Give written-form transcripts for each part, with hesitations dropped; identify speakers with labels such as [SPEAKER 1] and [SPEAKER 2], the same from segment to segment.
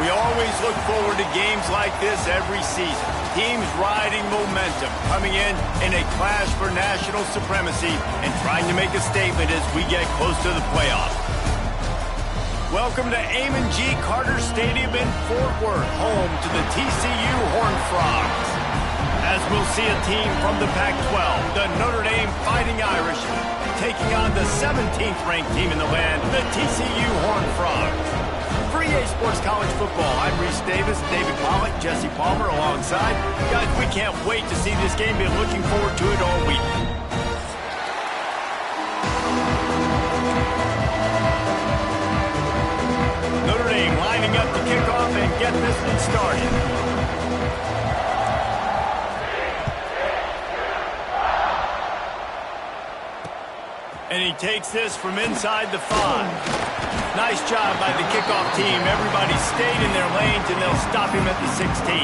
[SPEAKER 1] We always look forward to games like this every season. Teams riding momentum, coming in a clash for national supremacy and trying to make a statement as we get close to the playoffs. Welcome to Amon G. Carter Stadium in Fort Worth, home to the TCU Horned Frogs. As we'll see a team from the Pac-12, the Notre Dame Fighting Irish, taking on the 17th ranked team in the land, the TCU Horned Frogs. For EA Sports College Football, I'm Reese Davis, David Pollock, Jesse Palmer alongside. Guys, we can't wait to see this game. Been looking forward to it all week. Notre Dame lining up to kick off and get this one started. And he takes this from inside the 5. Nice job by the kickoff team. Everybody stayed in their lanes, and they'll stop him at the 16.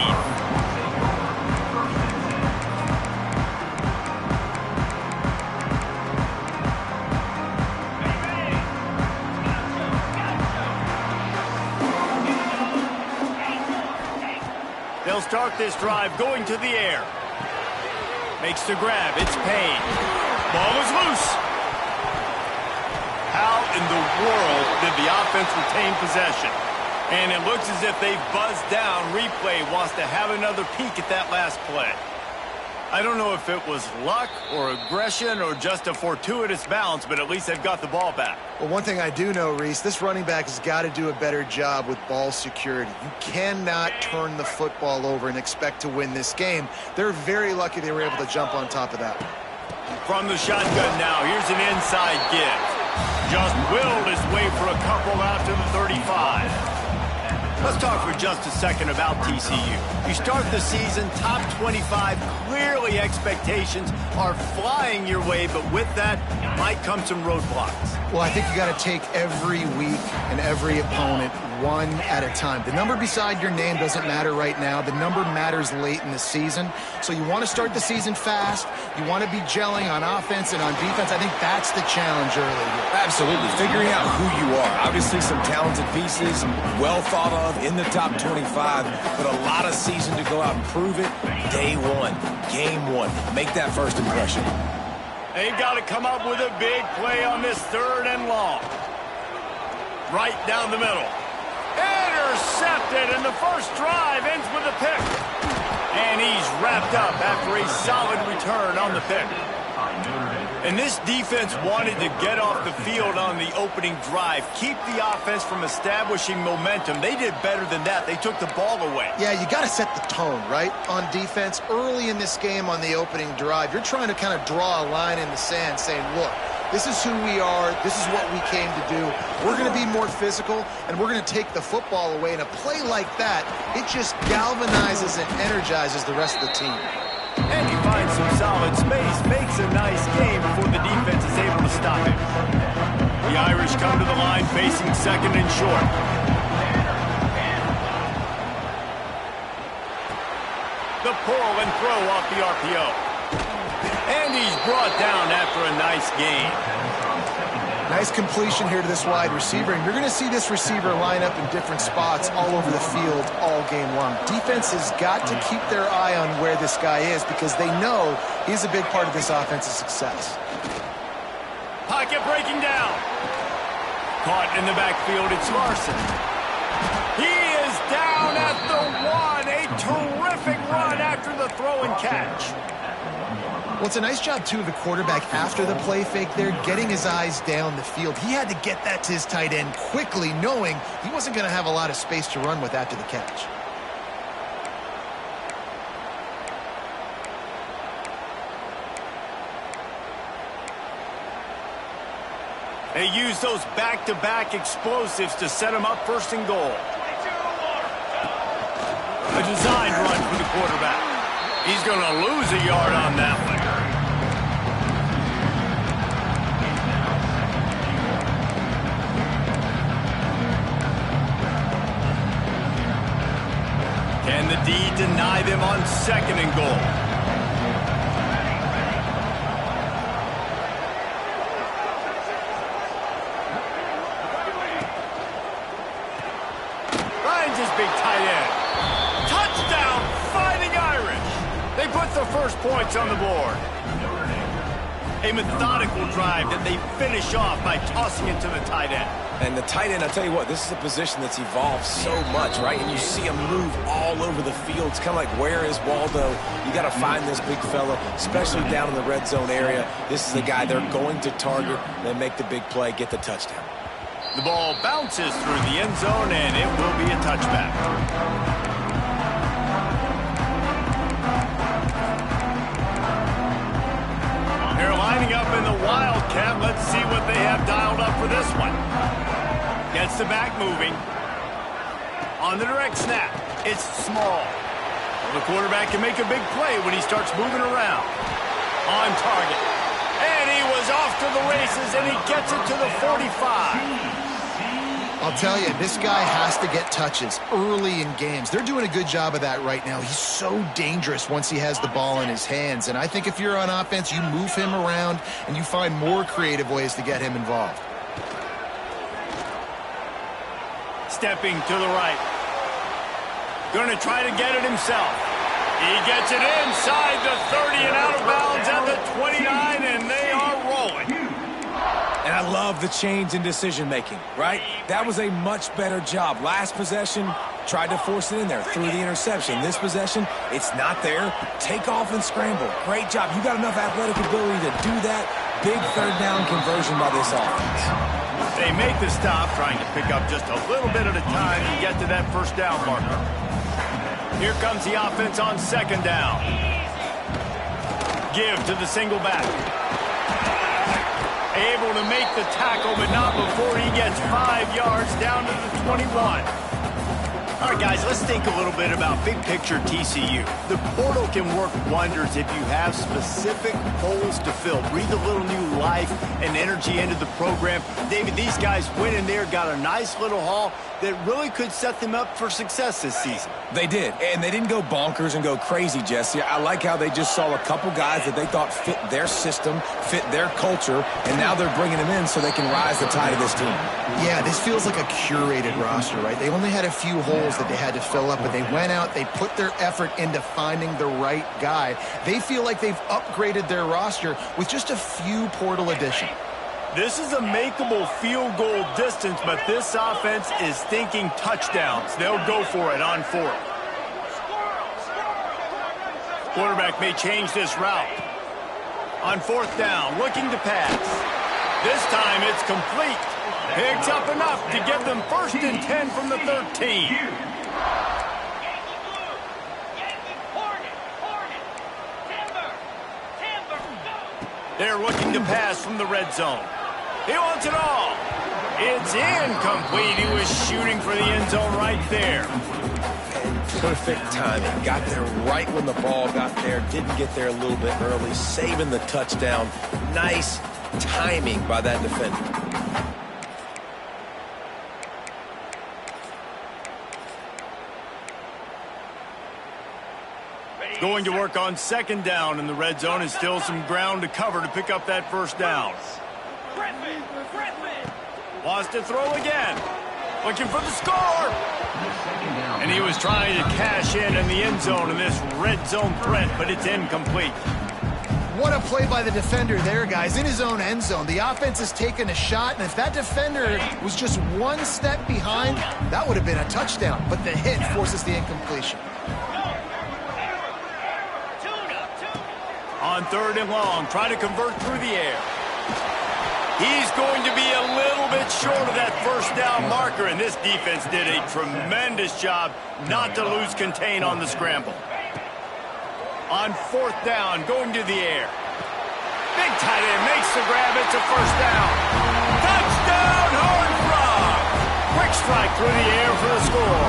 [SPEAKER 1] They'll start this drive going to the air. Makes the grab. It's Payne. Ball is loose. How in the world did the offense retain possession? And it looks as if they've buzzed down. Replay wants to have another peek at that last play. I don't know if it was luck or aggression or just a fortuitous bounce, but at least they've got the ball back.
[SPEAKER 2] Well, one thing I do know, Reese, this running back has got to do a better job with ball security. You cannot turn the football over and expect to win this game. They're very lucky they were able to jump on top of that.
[SPEAKER 1] From the shotgun now, here's an inside give. Just willed his way for a couple out to the 35. Let's talk for just a second about TCU. You start the season top 25. Clearly expectations are flying your way, but with that might come some roadblocks.
[SPEAKER 2] Well, I think you got to take every week and every opponent one at a time. The number beside your name doesn't matter right now. The number matters late in the season. So you want to start the season fast. You want to be gelling on offense and on defense. I think that's the challenge early here.
[SPEAKER 3] Absolutely. Figuring out who you are. Obviously some talented pieces, well thought of in the top 25, but a lot of season to go out and prove it. Day one, game one. Make that first impression.
[SPEAKER 1] They've got to come up with a big play on this 3rd and long. Right down the middle. Intercepted, and the first drive ends with a pick. And he's wrapped up after a solid return on the pick. And this defense wanted to get off the field on the opening drive, keep the offense from establishing momentum. They did better than that. They took the ball away.
[SPEAKER 2] Yeah, you got to set the tone, right, on defense. Early in this game on the opening drive, you're trying to kind of draw a line in the sand saying, look, this is who we are. This is what we came to do. We're going to be more physical, and we're going to take the football away. And a play like that, it just galvanizes and energizes the rest of the team.
[SPEAKER 1] And he finds some solid space, makes a nice game before the defense is able to stop him. The Irish come to the line facing 2nd and short. The pull and throw off the RPO. And he's brought down after a nice gain.
[SPEAKER 2] Nice completion here to this wide receiver, and you're going to see this receiver line up in different spots all over the field all game long. Defense has got to keep their eye on where this guy is because they know he's a big part of this offense's success.
[SPEAKER 1] Pocket breaking down. Caught in the backfield, it's Larson. He is down at the 1. A terrific run after the throw and catch.
[SPEAKER 2] Well, it's a nice job, too, of the quarterback after the play fake there, getting his eyes down the field. He had to get that to his tight end quickly, knowing he wasn't going to have a lot of space to run with after the catch.
[SPEAKER 1] They use those back-to-back explosives to set him up 1st and goal. A designed run for the quarterback. He's going to lose a yard on that one. Can the D deny them on 2nd and goal? finds his big tight end. Touchdown, Fighting Irish. They put the first points on the board. A methodical drive that they finish off by tossing it to the tight end.
[SPEAKER 3] And the tight end, I'll tell you what, this is a position that's evolved so much, right? And you see him move all over the field. It's kind of like, where is Waldo? You got to find this big fella, especially down in the red zone area. This is the guy they're going to target, then make the big play, get the touchdown.
[SPEAKER 1] The ball bounces through the end zone, and it will be a touchback. They're lining up in the Wildcat. Let's see what they have dialed up for this one. Gets the back moving. On the direct snap, it's small. The quarterback can make a big play when he starts moving around. On target. And he was off to the races, and he gets it to the 45.
[SPEAKER 2] I'll tell you, this guy has to get touches early in games. They're doing a good job of that right now. He's so dangerous once he has the ball in his hands. And I think if you're on offense, you move him around and you find more creative ways to get him involved.
[SPEAKER 1] Stepping to the right. Going to try to get it himself. He gets it inside the 30 and out of bounds at the 29, and they are rolling.
[SPEAKER 3] And I love the change in decision-making, right? That was a much better job. Last possession, tried to force it in there, threw the interception. This possession, it's not there. Take off and scramble. Great job. You got enough athletic ability to do that. Big third down conversion by this offense.
[SPEAKER 1] They make the stop, trying to pick up just a little bit at a time and get to that first down marker. Here comes the offense on second down. Give to the single back. Able to make the tackle, but not before he gets 5 yards down to the 21. All right, guys, let's think a little bit about big picture TCU. The portal can work wonders if you have specific holes to fill. Breathe a little new life and energy into the program. David, these guys went in there, got a nice little haul that really could set them up for success this season.
[SPEAKER 3] They did, and they didn't go bonkers and go crazy, Jesse. I like how they just saw a couple guys that they thought fit their system, fit their culture, and now they're bringing them in so they can rise the tide of this team.
[SPEAKER 2] Yeah, this feels like a curated roster, right? They only had a few holes that they had to fill up, but they went out, they put their effort into finding the right guy. They feel like they've upgraded their roster with just a few portal additions.
[SPEAKER 1] This is a makeable field goal distance, but this offense is thinking touchdowns. They'll go for it on fourth. Quarterback may change this route. On fourth down, looking to pass. This time it's complete. Picks up enough to give them 1st and 10 from the 13. They're looking to pass from the red zone. He wants it all. It's incomplete. He was shooting for the end zone right there.
[SPEAKER 3] Perfect timing. Got there right when the ball got there. Didn't get there a little bit early. Saving the touchdown. Nice timing by that defender.
[SPEAKER 1] Going to work on second down in the red zone, and still some ground to cover to pick up that first down. Wants to throw again. Looking for the score. And he was trying to cash in the end zone in this red zone threat, but it's incomplete.
[SPEAKER 2] What a play by the defender there, guys, in his own end zone. The offense has taken a shot, and if that defender was just one step behind, that would have been a touchdown. But the hit forces the incompletion.
[SPEAKER 1] On third and long, try to convert through the air. He's going to be a little bit short of that first down marker, and this defense did a tremendous job not to lose contain on the scramble. On fourth down, going to the air. Big tight end makes the grab. It's a first down. Touchdown, Horned Frog! Quick strike through the air for the score.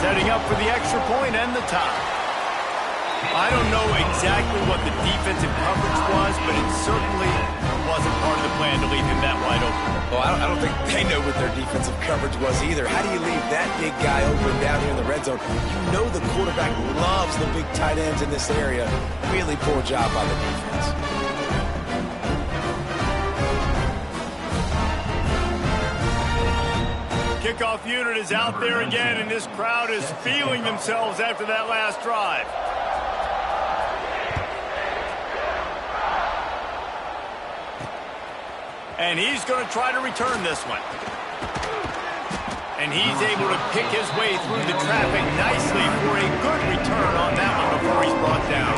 [SPEAKER 1] Setting up for the extra point and the tie. I don't know exactly what the defensive coverage was, but it certainly wasn't part of the plan to leave him that wide open.
[SPEAKER 3] Well, I don't think they know what their defensive coverage was either. How do you leave that big guy open down here in the red zone? You know the quarterback loves the big tight ends in this area. Really poor job by the defense.
[SPEAKER 1] Kickoff unit is out there again, and this crowd is feeling themselves after that last drive. And he's going to try to return this one. And he's able to pick his way through the traffic nicely for a good return on that one before he's brought down.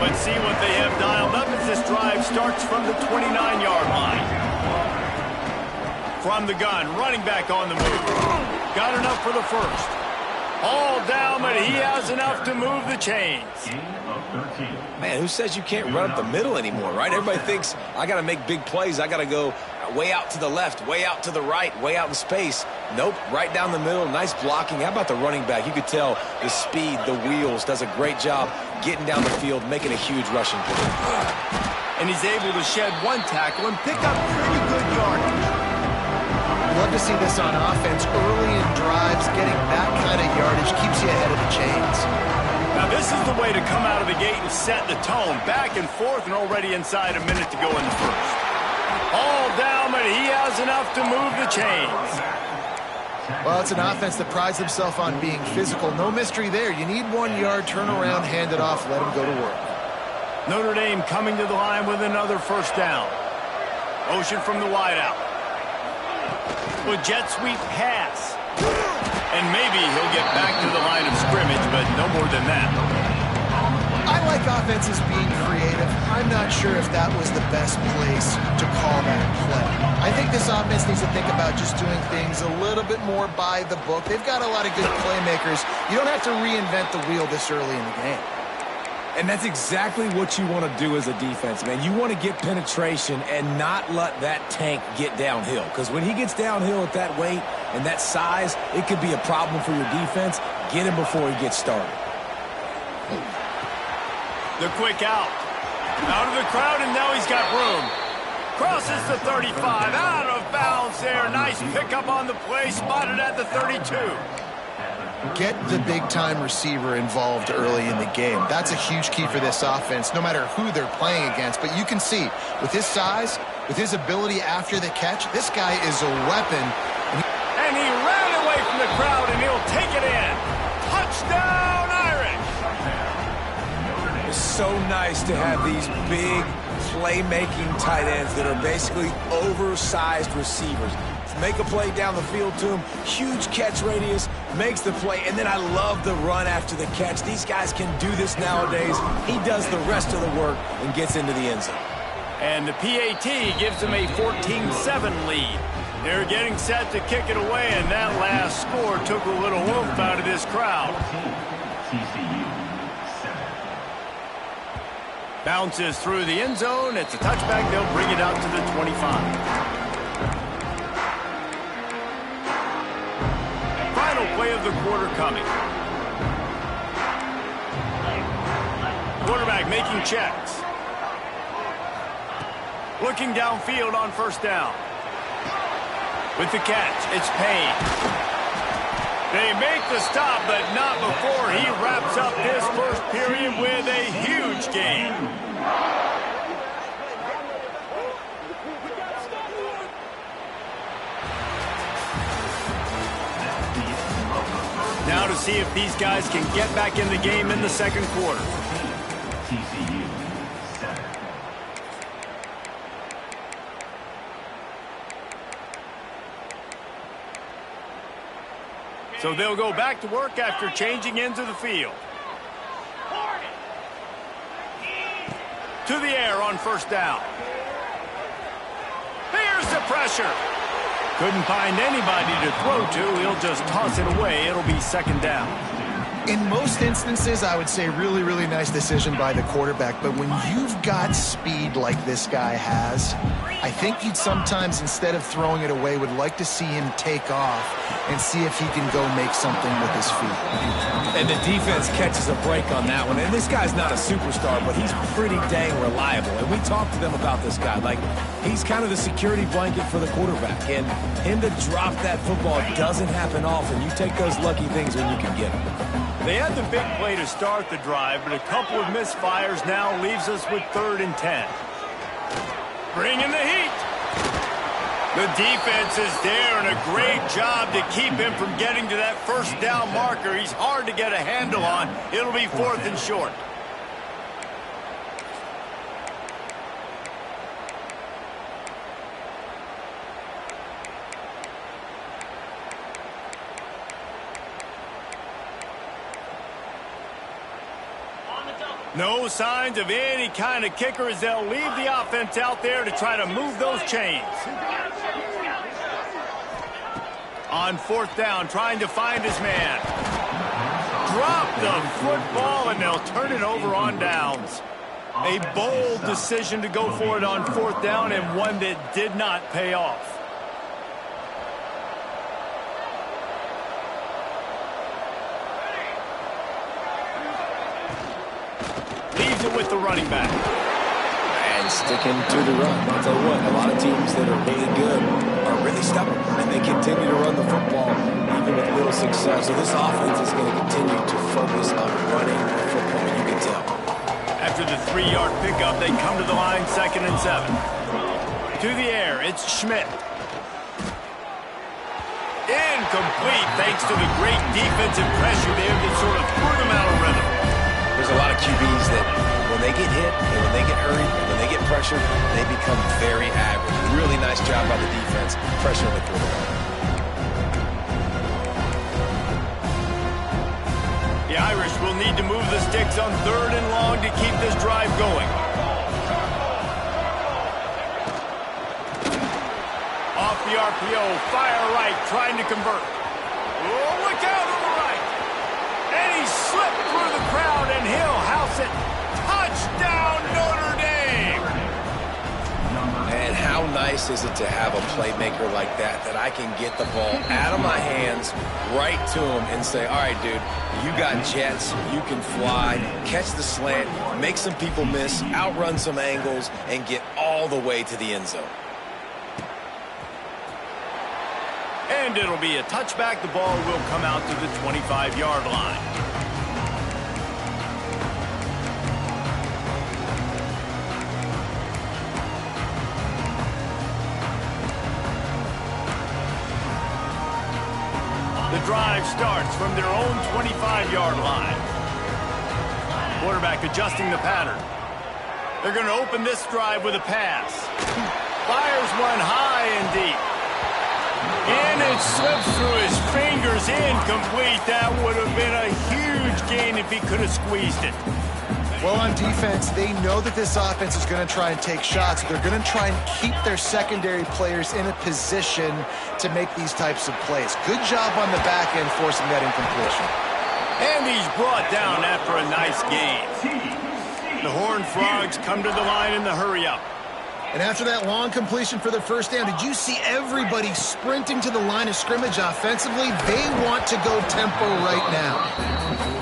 [SPEAKER 1] Let's see what they have dialed up as this drive starts from the 29-yard line. From the gun, running back on the move. Got enough for the first. All down, but he has enough to move the chains.
[SPEAKER 3] Man, who says you can't run up the middle anymore, right? Everybody thinks, I got to make big plays. I got to go way out to the left, way out to the right, way out in space. Nope, right down the middle, nice blocking. How about the running back? You could tell the speed, the wheels, does a great job getting down the field, making a huge rushing play.
[SPEAKER 1] And he's able to shed one tackle and pick up pretty good yardage.
[SPEAKER 2] Love to see this on offense. Early in drives, getting that kind of yardage keeps you ahead of the chains.
[SPEAKER 1] Now this is the way to come out of the gate and set the tone. Back and forth and already inside a minute to go in the first. All down, but he has enough to move the chains.
[SPEAKER 2] Well, it's an offense that prides themselves on being physical. No mystery there. You need 1 yard, turn around, hand it off, let them go to work.
[SPEAKER 1] Notre Dame coming to the line with another first down. Motion from the wideout. With jet sweep pass. And maybe he'll get back to the line of scrimmage, but no more than that.
[SPEAKER 2] I like offenses being creative. I'm not sure if that was the best place to call that play. I think this offense needs to think about just doing things a little bit more by the book. They've got a lot of good playmakers. You don't have to reinvent the wheel this early in the game.
[SPEAKER 3] And that's exactly what you want to do as a defense, man. You want to get penetration and not let that tank get downhill. Because when he gets downhill at that weight and that size, it could be a problem for your defense. Get him before he gets started.
[SPEAKER 1] The quick out. Out of the crowd, and now he's got room. Crosses the 35. Out of bounds there. Nice pickup on the play. Spotted at the 32.
[SPEAKER 2] Get the big-time receiver involved early in the game. That's a huge key for this offense, no matter who they're playing against. But you can see, with his size, with his ability after the catch, this guy is a weapon.
[SPEAKER 1] And he ran away from the crowd, and he'll take it in. Touchdown, Irish!
[SPEAKER 3] It's so nice to have these big, playmaking tight ends that are basically oversized receivers. Make a play down the field to him, huge catch radius, makes the play, and then I love the run after the catch. These guys can do this nowadays. He does the rest of the work and gets into the end zone.
[SPEAKER 1] And the PAT gives them a 14-7 lead. They're getting set to kick it away, and that last score took a little oomph out of this crowd.
[SPEAKER 4] TCU 7.
[SPEAKER 1] Bounces through the end zone. It's a touchback. They'll bring it out to the 25. Play of the quarter coming. Quarterback making checks. Looking downfield on first down. With the catch, it's Payne. They make the stop, but not before he wraps up this first period with a huge gain. Now to see if these guys can get back in the game in the second quarter.
[SPEAKER 4] TCU 7.
[SPEAKER 1] So they'll go back to work after changing into the field. To the air on first down. Here's the pressure. Couldn't find anybody to throw to. He'll just toss it away. It'll be second down.
[SPEAKER 2] In most instances, I would say really, really nice decision by the quarterback. But when you've got speed like this guy has, I think you'd sometimes, instead of throwing it away, would like to see him take off and see if he can go make something with his feet.
[SPEAKER 3] And the defense catches a break on that one. And this guy's not a superstar, but he's pretty dang reliable. And we talked to them about this guy. Like, he's kind of the security blanket for the quarterback. And him to drop that football doesn't happen often. You take those lucky things when you can get them.
[SPEAKER 1] They had the big play to start the drive, but a couple of misfires now leaves us with 3rd and 10. Bringing the heat. The defense is there, and a great job to keep him from getting to that first down marker. He's hard to get a handle on. It'll be 4th and short. No signs of any kind of kicker as they'll leave the offense out there to try to move those chains. On 4th down, trying to find his man. Drop the football, and they'll turn it over on downs. A bold decision to go for it on 4th down, and one that did not pay off. With the running back.
[SPEAKER 3] And sticking to the run. I'll tell you what, a lot of teams that are really good are really stubborn, and they continue to run the football even with little success. So this offense is going to continue to focus on running the football, you can tell.
[SPEAKER 1] After the 3-yard pickup, they come to the line, 2nd and 7. To the air, it's Schmidt. Incomplete, thanks to the great defensive pressure there that sort of threw them out of rhythm.
[SPEAKER 3] There's a lot of QBs that when they get hit and when they get hurried and when they get pressured, they become very average. Really nice job by the defense pressuring the quarterback.
[SPEAKER 1] The Irish will need to move the sticks on 3rd and long to keep this drive going. Off the RPO, fire right, trying to convert. Oh, look out on the right. And he slipped through the crowd, and he'll house it. Touchdown, Notre Dame!
[SPEAKER 3] And how nice is it to have a playmaker like that I can get the ball out of my hands right to him and say, all right, dude, you got jets, you can fly, catch the slant, make some people miss, outrun some angles, and get all the way to the end zone.
[SPEAKER 1] And it'll be a touchback. The ball will come out to the 25-yard line. The drive starts from their own 25-yard line. Quarterback adjusting the pattern. They're going to open this drive with a pass. Fires one high and deep. And it slips through his fingers, incomplete. That would have been a huge gain if he could have squeezed it.
[SPEAKER 2] Well, on defense, they know that this offense is going to try and take shots. They're going to try and keep their secondary players in a position to make these types of plays. Good job on the back end forcing that incompletion.
[SPEAKER 1] And he's brought down after a nice gain. The Horned Frogs come to the line in the hurry-up.
[SPEAKER 2] And after that long completion for the first down, did you see everybody sprinting to the line of scrimmage offensively? They want to go tempo right now.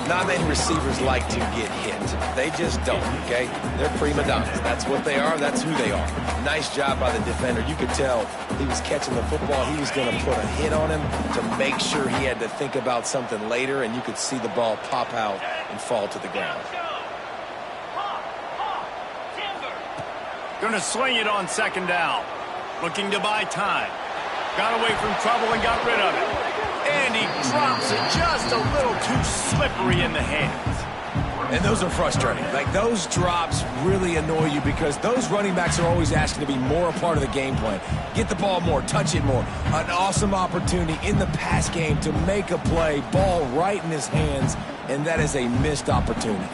[SPEAKER 3] Not many receivers like to get hit. They just don't, okay? They're prima donnas. That's what they are. That's who they are. Nice job by the defender. You could tell he was catching the football. He was going to put a hit on him to make sure he had to think about something later, and you could see the ball pop out and fall to the ground.
[SPEAKER 1] Going to swing it on 2nd down. Looking to buy time. Got away from trouble and got rid of it. And he drops it just a little too slippery in the hands.
[SPEAKER 3] And those are frustrating. Like, those drops really annoy you because those running backs are always asking to be more a part of the game plan. Get the ball more, touch it more. An awesome opportunity in the pass game to make a play, ball right in his hands, and that is a missed opportunity.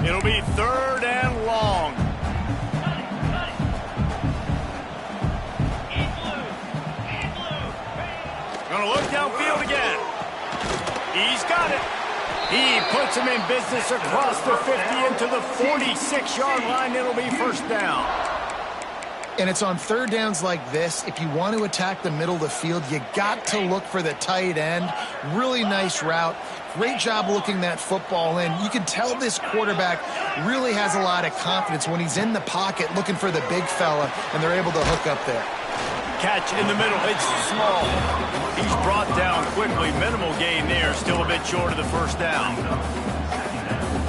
[SPEAKER 1] It'll be 3rd and long. Going to look downfield again. He's got it. He puts him in business across the 50 into the 46-yard line. It'll be 1st down.
[SPEAKER 2] And it's on 3rd downs like this. If you want to attack the middle of the field, you got to look for the tight end. Really nice route. Great job looking that football in. You can tell this quarterback really has a lot of confidence when he's in the pocket looking for the big fella, and they're able to hook up there.
[SPEAKER 1] Catch in the middle. It's small. He's brought down quickly. Minimal gain there. Still a bit short of the 1st down.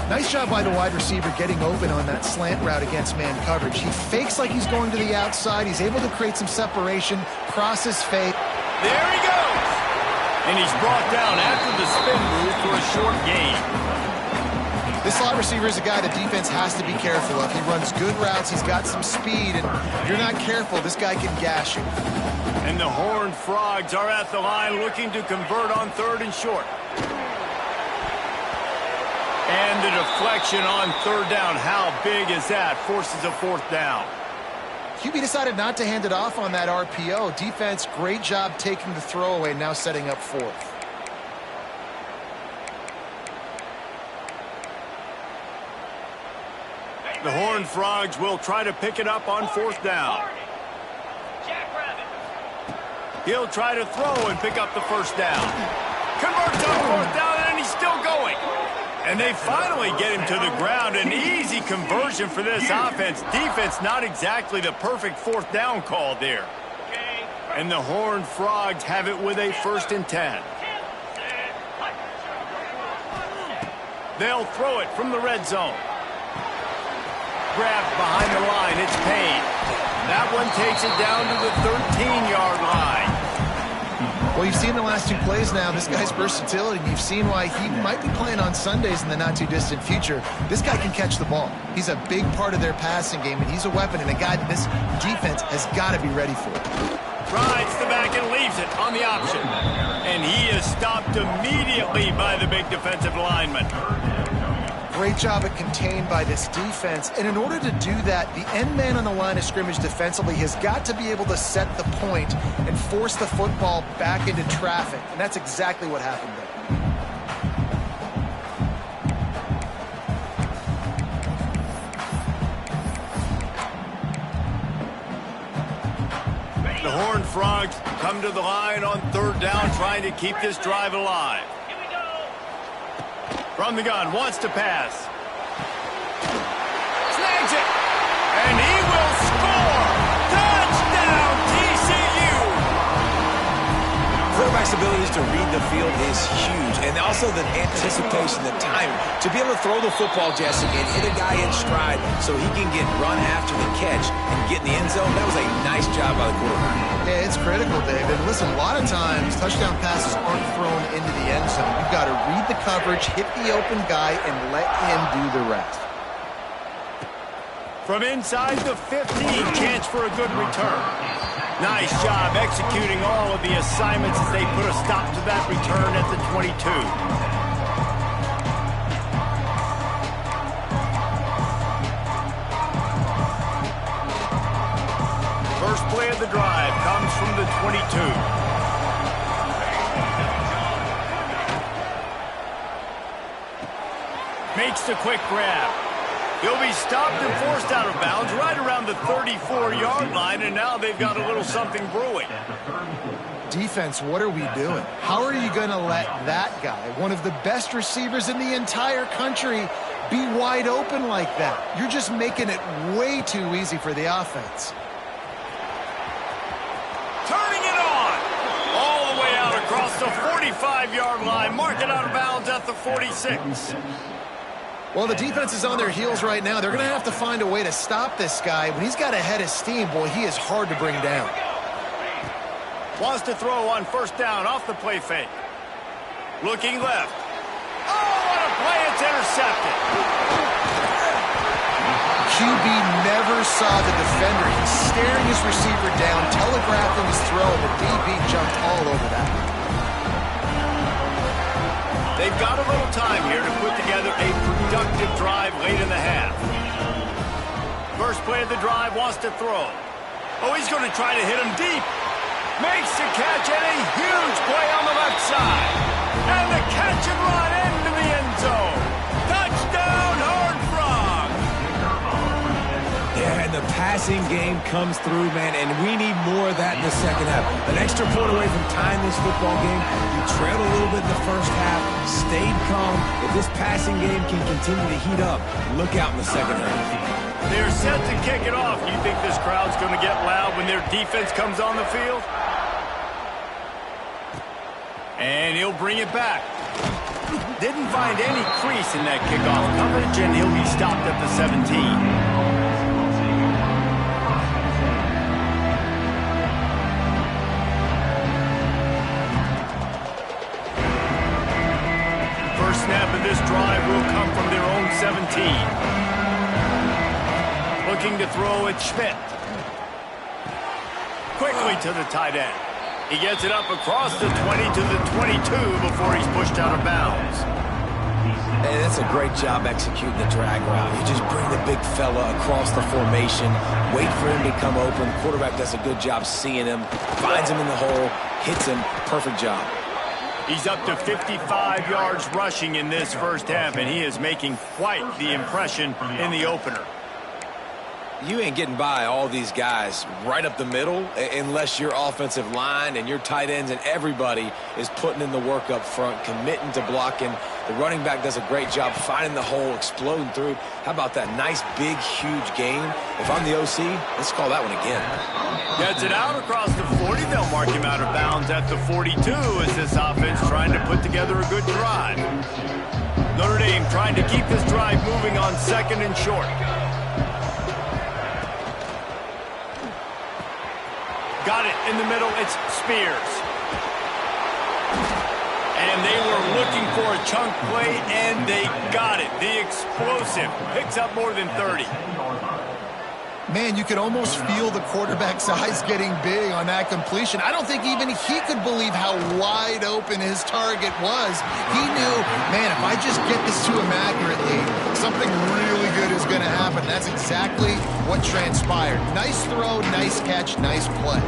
[SPEAKER 2] Nice job by the wide receiver getting open on that slant route against man coverage. He fakes like he's going to the outside. He's able to create some separation, crosses fake.
[SPEAKER 1] There he goes! And he's brought down after the spin move for a short gain.
[SPEAKER 2] This slot receiver is a guy the defense has to be careful of. He runs good routes. He's got some speed, and if you're not careful, this guy can gash you.
[SPEAKER 1] And the Horned Frogs are at the line looking to convert on 3rd and short. And the deflection on 3rd down. How big is that? Forces a 4th down.
[SPEAKER 2] QB decided not to hand it off on that RPO. Defense, great job taking the throwaway, now setting up 4th.
[SPEAKER 1] The Horned Frogs will try to pick it up on 4th down. He'll try to throw and pick up the 1st down. Converts on 4th down, and he's still going. And they finally get him to the ground. An easy conversion for this offense. Defense, not exactly the perfect 4th down call there. And the Horned Frogs have it with a 1st and 10. They'll throw it from the red zone. Grabbed behind the line. It's Payne. That one takes it down to the 13-yard line.
[SPEAKER 2] Well, you've seen the last 2 plays now. This guy's versatility. You've seen why he might be playing on Sundays in the not-too-distant future. This guy can catch the ball. He's a big part of their passing game, and he's a weapon and a guy that this defense has got to be ready for.
[SPEAKER 1] Rides the back and leaves it on the option. And he is stopped immediately by the big defensive lineman.
[SPEAKER 2] Great job at contained by this defense. And in order to do that, the end man on the line of scrimmage defensively has got to be able to set the point and force the football back into traffic. And that's exactly what happened there.
[SPEAKER 1] The Horned Frogs come to the line on 3rd down, trying to keep this drive alive. From the gun, wants to pass. Snags it! And he will score! Touchdown, TCU!
[SPEAKER 3] Quarterback's abilities to read the field is huge, and also the anticipation, the timing. To be able to throw the football, Jesse, and hit a guy in stride so he can get run after the catch and get in the end zone, that was a nice job by the quarterback.
[SPEAKER 2] Yeah, it's critical, David. Listen, a lot of times touchdown passes aren't thrown into the end zone. You've got to read the coverage, hit the open guy, and let him do the rest.
[SPEAKER 1] From inside the 15, chance for a good return. Nice job executing all of the assignments as they put a stop to that return at the 22. First play of the drive comes from the 22. Makes the quick grab. He'll be stopped and forced out of bounds right around the 34-yard line, and now they've got a little something brewing.
[SPEAKER 2] Defense, what are we doing? How are you going to let that guy, one of the best receivers in the entire country, be wide open like that? You're just making it way too easy for the offense.
[SPEAKER 1] Turning it on! All the way out across the 45-yard line, marking out of bounds at the 46.
[SPEAKER 2] Well, the defense is on their heels right now. They're going to have to find a way to stop this guy. When he's got a head of steam, boy, he is hard to bring down.
[SPEAKER 1] Wants to throw on 1st down off the play fake. Looking left. Oh, what a play. It's intercepted.
[SPEAKER 2] QB never saw the defender. He's staring his receiver down, telegraphing his throw, and the DB jumped all over that.
[SPEAKER 1] They've got a little time here to put together a productive drive late in the half. First play of the drive, wants to throw. Oh, he's going to try to hit him deep. Makes the catch, and a huge play on the left side. And the catch and run into the end zone. Touchdown, Horned Frogs!
[SPEAKER 3] Yeah, and the passing game comes through, man, and we need more of that in the second half. An extra point away from tying this football game. You trailed a little bit in the first half, stayed calm. If this passing game can continue to heat up, look out in the second half.
[SPEAKER 1] They're set to kick it off. You think this crowd's going to get loud when their defense comes on the field? And he'll bring it back. Didn't find any crease in that kickoff coverage, and he'll be stopped at the 17. First snap of this drive will come from their own 17. Looking to throw it, Schmidt. Quickly to the tight end. He gets it up across the 20 to the 22 before he's pushed out of bounds.
[SPEAKER 3] Hey, that's a great job executing the drag route. You just bring the big fella across the formation, wait for him to come open. The quarterback does a good job seeing him, finds him in the hole, hits him. Perfect job.
[SPEAKER 1] He's up to 55 yards rushing in this first half, and he is making quite the impression in the opener.
[SPEAKER 3] You ain't getting by all these guys right up the middle unless your offensive line and your tight ends and everybody is putting in the work up front, committing to blocking. The running back does a great job finding the hole, exploding through. How about that nice, big, huge gain? If I'm the OC, let's call that one again.
[SPEAKER 1] Gets it out across the 40. They'll mark him out of bounds at the 42 as this offense trying to put together a good drive. Notre Dame trying to keep this drive moving on second and short. Got it in the middle. It's Spears. And they were looking for a chunk play, and they got it. The explosive picks up more than 30.
[SPEAKER 2] Man, you could almost feel the quarterback's eyes getting big on that completion. I don't think even he could believe how wide open his target was. He knew, man, if I just get this to him accurately, something really good is going to happen. That's exactly what transpired. Nice throw, nice catch, nice play.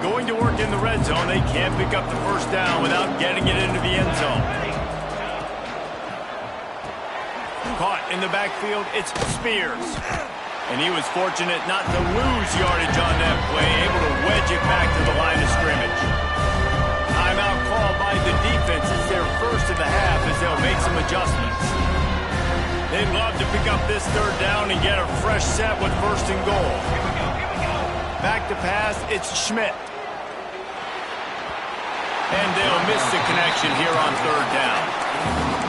[SPEAKER 1] Going to work in the red zone. They can't pick up the first down without getting it into the end zone. Caught in the backfield, it's Spears. And he was fortunate not to lose yardage on that play, able to wedge it back to the line of scrimmage. Timeout called by the defense. It's their first of the half as they'll make some adjustments. They'd love to pick up this third down and get a fresh set with first and goal. Back to pass, it's Schmidt. And they'll miss the connection here on third down.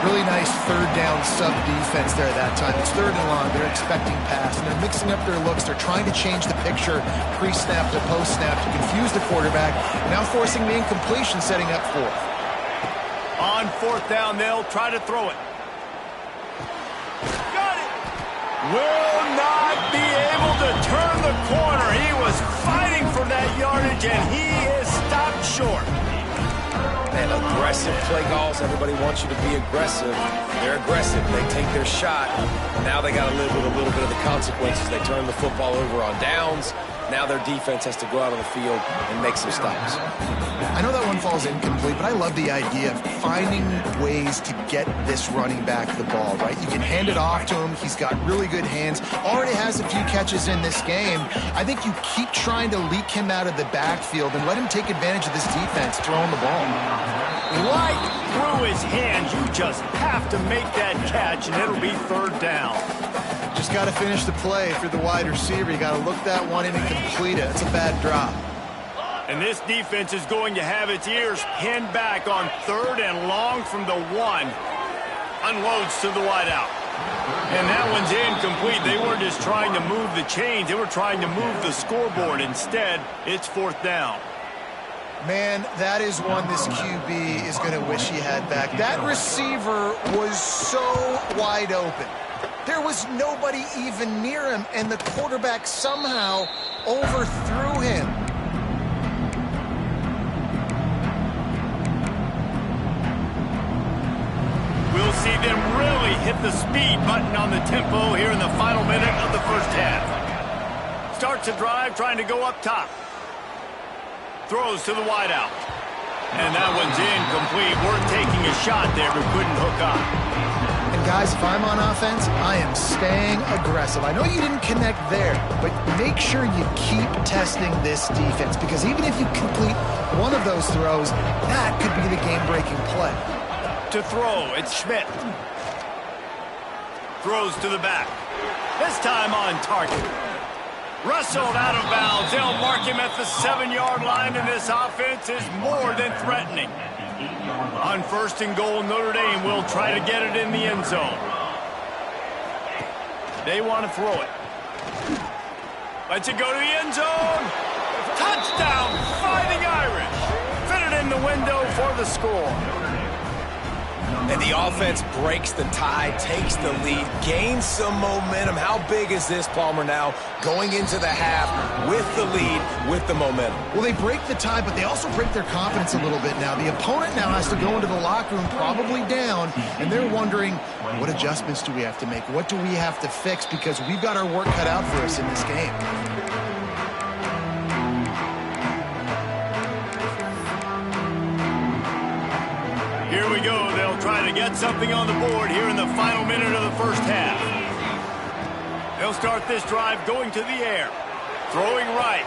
[SPEAKER 2] Really nice third down sub-defense there that time. It's third and long. They're expecting pass, and they're mixing up their looks. They're trying to change the picture pre-snap to post-snap to confuse the quarterback, now forcing the incompletion, setting up fourth.
[SPEAKER 1] On fourth down, they'll try to throw it. Got it! Will not be able to turn the corner. He was fighting for that yardage, and he is stopped short.
[SPEAKER 3] And aggressive play calls. Everybody wants you to be aggressive. They're aggressive. They take their shot. Now they got to live with a little bit of the consequences. They turn the football over on downs. Now their defense has to go out on the field and make some stops.
[SPEAKER 2] I know that one falls incomplete, but I love the idea of finding ways to get this running back the ball, right? You can hand it off to him. He's got really good hands. Already has a few catches in this game. I think you keep trying to leak him out of the backfield and let him take advantage of this defense throwing the ball.
[SPEAKER 1] Right through his hands. You just have to make that catch, and it'll be third down.
[SPEAKER 2] Just got to finish the play. If you're the wide receiver, you got to look that one in and complete it. It's a bad drop.
[SPEAKER 1] And this defense is going to have its ears pinned back on third and long from the one. Unloads to the wideout. And that one's incomplete. They weren't just trying to move the chains. They were trying to move the scoreboard. Instead, it's fourth down.
[SPEAKER 2] Man, that is one this QB is going to wish he had back. That receiver was so wide open. There was nobody even near him, and the quarterback somehow overthrew him.
[SPEAKER 1] We'll see them really hit the speed button on the tempo here in the final minute of the first half. Starts a drive trying to go up top. Throws to the wideout. And that one's incomplete. We're taking a shot there, but couldn't hook up.
[SPEAKER 2] And guys, if I'm on offense, I am staying aggressive. I know you didn't connect there, but make sure you keep testing this defense, because even if you complete one of those throws, that could be the game-breaking play.
[SPEAKER 1] To throw, it's Schmidt. Throws to the back. This time on target. Wrestled out of bounds. They'll mark him at the 7-yard line, and this offense is more than threatening.
[SPEAKER 4] 8-yard line.
[SPEAKER 1] On 1st and goal, Notre Dame will try to get it in the end zone. They want to throw it. Lets it go to the end zone. Touchdown, Fighting Irish. Fit it in the window for the score.
[SPEAKER 3] And the offense breaks the tie, takes the lead, gains some momentum. How big is this, Palmer, now going into the half with the lead, with the momentum?
[SPEAKER 2] Well, they break the tie, but they also break their confidence a little bit now. The opponent now has to go into the locker room probably down, and they're wondering, what adjustments do we have to make? What do we have to fix? Because we've got our work cut out for us in this game.
[SPEAKER 1] Here we go. They'll try to get something on the board here in the final minute of the first half. They'll start this drive going to the air. Throwing right.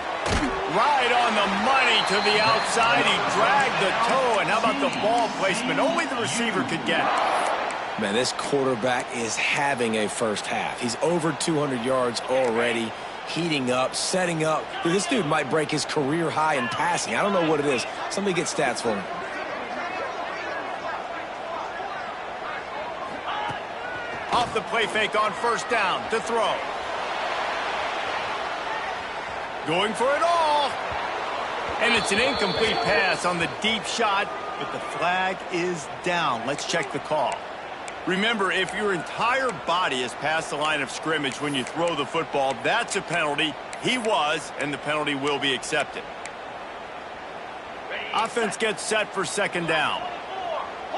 [SPEAKER 1] Right on the money to the outside. He dragged the toe. And how about the ball placement? Only the receiver could get it.
[SPEAKER 3] Man, this quarterback is having a first half. He's over 200 yards already, heating up, setting up. Dude, this dude might break his career high in passing. I don't know what it is. Somebody get stats for him.
[SPEAKER 1] Off the play fake on 1st down to throw. Going for it all. And it's an incomplete pass on the deep shot, but the flag is down. Let's check the call. Remember, if your entire body is past the line of scrimmage when you throw the football, that's a penalty. He was, and the penalty will be accepted. Offense gets set for 2nd down.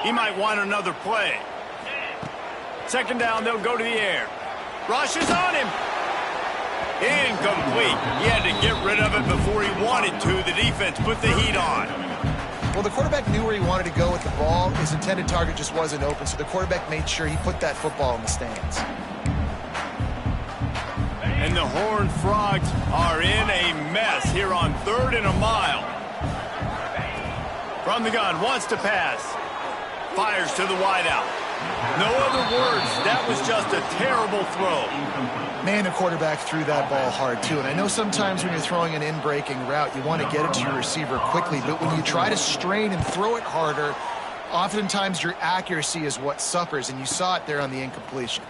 [SPEAKER 1] He might want another play. 2nd down, they'll go to the air. Rush is on him. Incomplete. He had to get rid of it before he wanted to. The defense put the heat on.
[SPEAKER 2] Well, the quarterback knew where he wanted to go with the ball. His intended target just wasn't open, so the quarterback made sure he put that football in the stands.
[SPEAKER 1] And the Horned Frogs are in a mess here on 3rd and a mile. From the gun, wants to pass. Fires to the wideout. No other words. That was just a terrible throw.
[SPEAKER 2] Man, the quarterback threw that ball hard, too. And I know sometimes when you're throwing an in-breaking route, you want to get it to your receiver quickly. But when you try to strain and throw it harder, oftentimes your accuracy is what suffers. And you saw it there on the incompletion.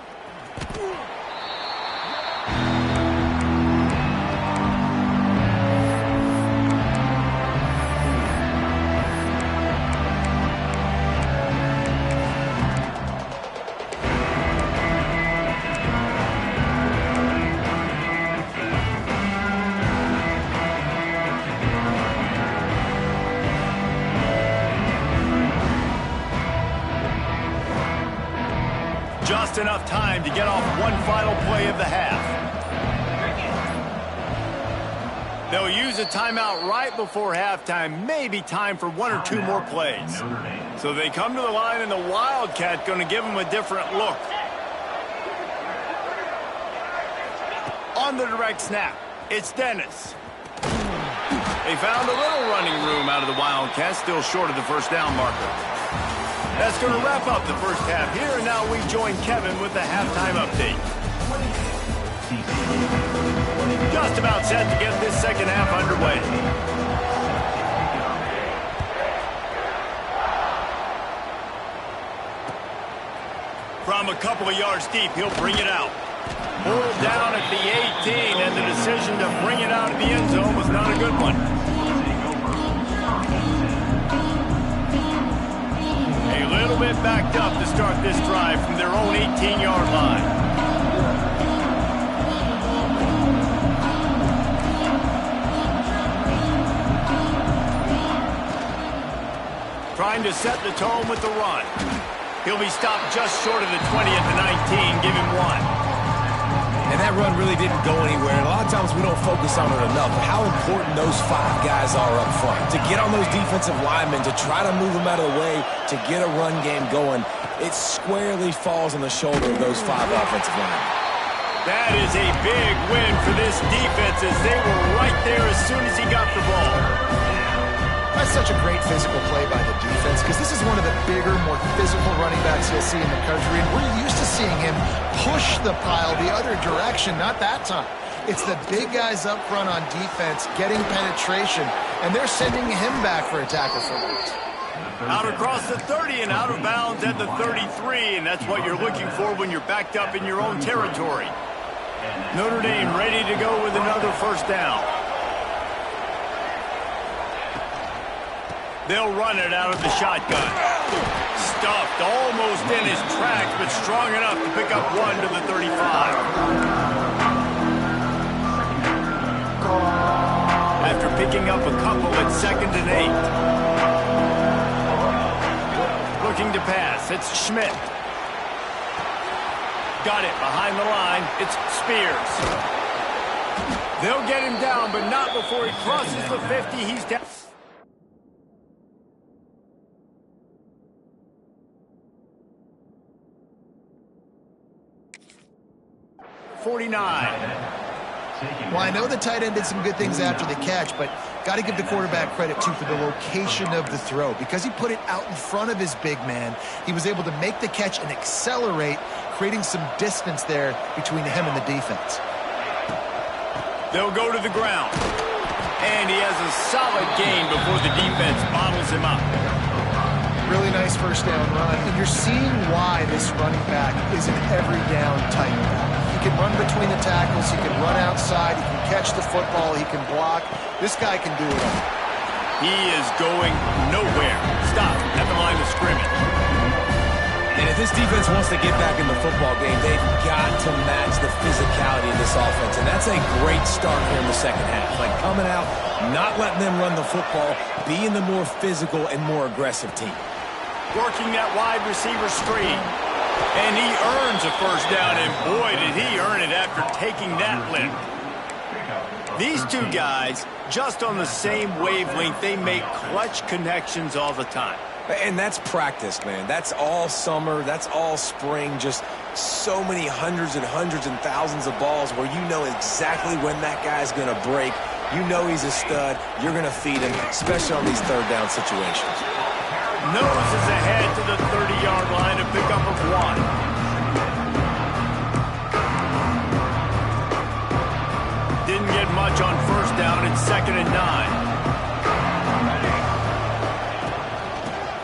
[SPEAKER 1] Just enough time to get off one final play of the half. They'll use a timeout right before halftime. Maybe time for 1 or 2 more plays. So they come to the line, and the Wildcat going to give them a different look. On the direct snap, it's Dennis. They found a little running room out of the Wildcats, still short of the 1st down marker. That's going to wrap up the first half here, and now we join Kevin with the halftime update. Just about set to get this 2nd half underway. From a couple of yards deep, he'll bring it out. Pulled down at the 18, and the decision to bring it out of the end zone was not a good one. A little bit backed up to start this drive from their own 18-yard line. Trying to set the tone with the run. He'll be stopped just short of the 20 at the 19. Give him 1.
[SPEAKER 3] And that run really didn't go anywhere. And a lot of times we don't focus on it enough. But how important those 5 guys are up front. To get on those defensive linemen, to try to move them out of the way, to get a run game going, it squarely falls on the shoulder of those 5 offensive linemen.
[SPEAKER 1] That is a big win for this defense as they were right there as soon as he got the ball.
[SPEAKER 2] That's such a great physical play by the defense because this is one of the bigger, more physical running backs you'll see in the country, and we're used to seeing him push the pile the other direction, not that time. It's the big guys up front on defense getting penetration, and they're sending him back for a tackle for loss.
[SPEAKER 1] Out across the 30 and out of bounds at the 33, and that's what you're looking for when you're backed up in your own territory. Notre Dame ready to go with another first down. They'll run it out of the shotgun. Stuffed almost in his tracks, but strong enough to pick up one to the 35. After picking up a couple at 2nd and 8. Looking to pass, it's Schmidt. Got it behind the line, it's Spears. They'll get him down, but not before he crosses the 50. He's down. 49.
[SPEAKER 2] Well, I know the tight end did some good things after the catch, but got to give the quarterback credit, too, for the location of the throw. Because he put it out in front of his big man, he was able to make the catch and accelerate, creating some distance there between him and the defense.
[SPEAKER 1] They'll go to the ground. And he has a solid gain before the defense bottles him up.
[SPEAKER 2] Really nice first down run. And you're seeing why this running back is an every down type back. He can run between the tackles. He can run outside. He can catch the football. He can block. This guy can do it all.
[SPEAKER 1] He is going nowhere. Stop at the line of scrimmage.
[SPEAKER 3] And if this defense wants to get back in the football game, they've got to match the physicality of this offense. And that's a great start here in the second half. Like coming out, not letting them run the football, being the more physical and more aggressive team.
[SPEAKER 1] Working that wide receiver screen. And he earns a first down, and boy, did he earn it after taking that lift. These two guys, just on the same wavelength, they make clutch connections all the time.
[SPEAKER 3] And that's practice, man. That's all summer. That's all spring. Just so many hundreds and thousands of balls where you know exactly when that guy's going to break. You know he's a stud. You're going to feed him, especially on these third down situations.
[SPEAKER 1] Noses ahead to the 30-yard line to pick up a one. Didn't get much on first down. It's 2nd and 9.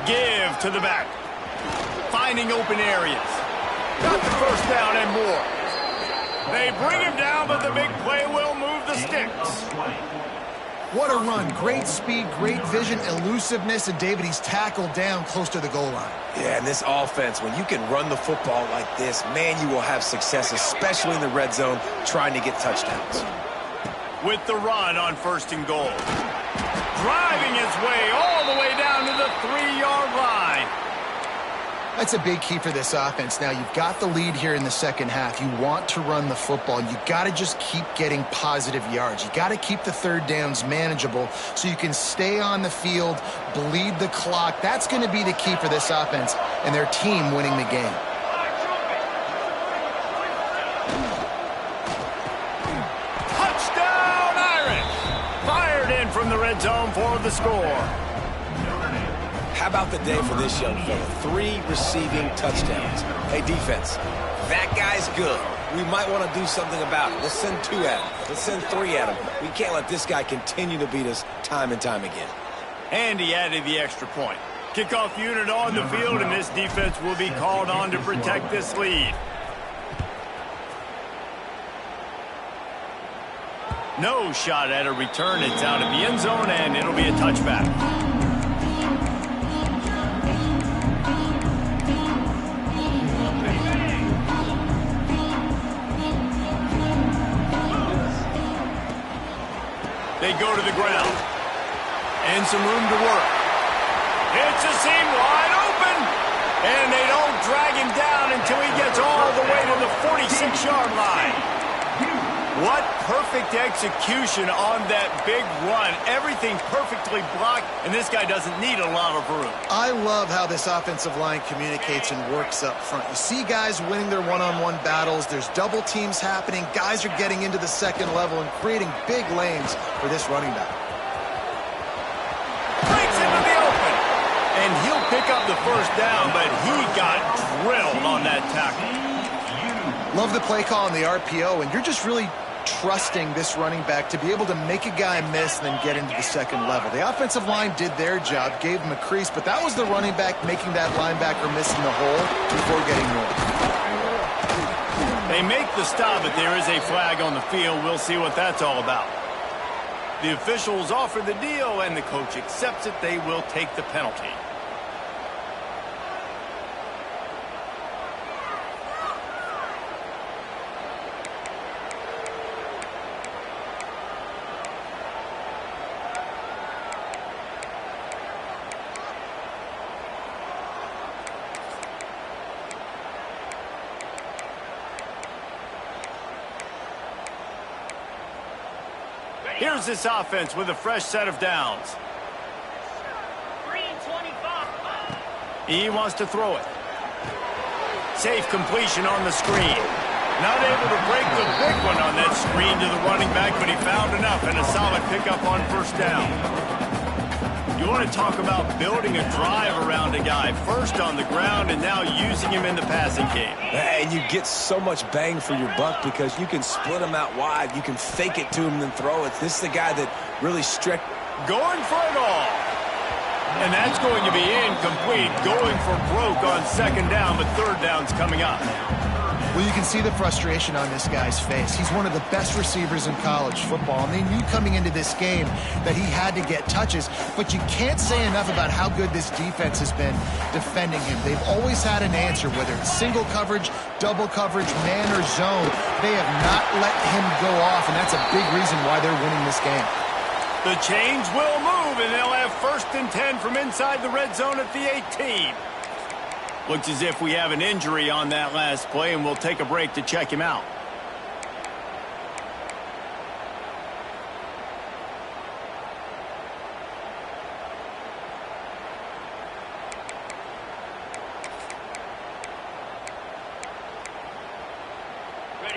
[SPEAKER 1] Give to the back. Finding open areas. Got the first down and more. They bring him down, but the big play will move the sticks.
[SPEAKER 2] What a run. Great speed, great vision, elusiveness, and David, he's tackled down close to the goal line.
[SPEAKER 3] Yeah, and this offense, when you can run the football like this, man, you will have success, especially in the red zone, trying to get touchdowns.
[SPEAKER 1] With the run on 1st and goal. Driving his way all the way down to the 3-yard line.
[SPEAKER 2] That's a big key for this offense. Now, you've got the lead here in the second half. You want to run the football. You got to just keep getting positive yards. You got to keep the third downs manageable so you can stay on the field, bleed the clock. That's going to be the key for this offense and their team winning the game.
[SPEAKER 1] Touchdown, Irish! Fired in from the red zone for the score.
[SPEAKER 3] How about the day for this young fella? 3 receiving touchdowns. Hey, defense, that guy's good. We might want to do something about it. Let's send 2 at him. Let's send 3 at him. We can't let this guy continue to beat us time and time again.
[SPEAKER 1] And he added the extra point. Kickoff unit on the field, and this defense will be called on to protect this lead. No shot at a return. It's out of the end zone, and it'll be a touchback. They go to the ground. And some room to work. It's a seam wide open. And they don't drag him down until he gets all the way to the 46-yard line. What perfect execution on that big run. Everything perfectly blocked, and this guy doesn't need a lot of room.
[SPEAKER 2] I love how this offensive line communicates and works up front. You see guys winning their one-on-one battles. There's double teams happening. Guys are getting into the second level and creating big lanes for this running back.
[SPEAKER 1] Breaks into the open. And he'll pick up the first down, but he got drilled on that tackle.
[SPEAKER 2] Love the play call on the RPO, and you're just really trusting this running back to be able to make a guy miss and then get into the second level. The offensive line did their job, gave him a crease, but that was the running back making that linebacker miss in the hole before getting north.
[SPEAKER 1] They make the stop, but there is a flag on the field. We'll see what that's all about. The officials offer the deal, and the coach accepts it. They will take the penalty. Here's this offense with a fresh set of downs. He wants to throw it. Safe completion on the screen. Not able to break the big one on that screen to the running back, but he found enough and a solid pickup on first down. You want to talk about building a drive around a guy, first on the ground and now using him in the passing game.
[SPEAKER 3] And you get so much bang for your buck because you can split him out wide. You can fake it to him and then throw it. This is the guy that really strict.
[SPEAKER 1] Going for it all. And that's going to be incomplete. Going for broke on second down, but third down's coming up.
[SPEAKER 2] Well, you can see the frustration on this guy's face. He's one of the best receivers in college football, and they knew coming into this game that he had to get touches, but you can't say enough about how good this defense has been defending him. They've always had an answer, whether it's single coverage, double coverage, man or zone. They have not let him go off, and that's a big reason why they're winning this game.
[SPEAKER 1] The chains will move, and they'll have 1st and 10 from inside the red zone at the 18. Looks as if we have an injury on that last play, and we'll take a break to check him out.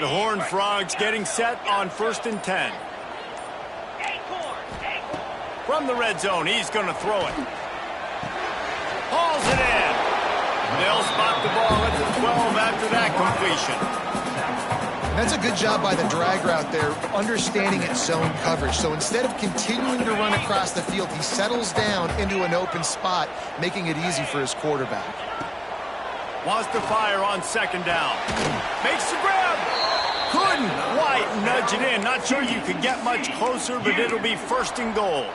[SPEAKER 1] The Horned Frogs getting set on 1st and 10. From the red zone, he's going to throw it. Hauls it in. They'll spot the ball at the 12 after that completion.
[SPEAKER 2] That's a good job by the drag route there, understanding its zone coverage. So instead of continuing to run across the field, he settles down into an open spot, making it easy for his quarterback.
[SPEAKER 1] Wants to fire on second down. Makes the grab. Couldn't quite nudge it in. Not sure you could get much closer, but it'll be 1st and goal.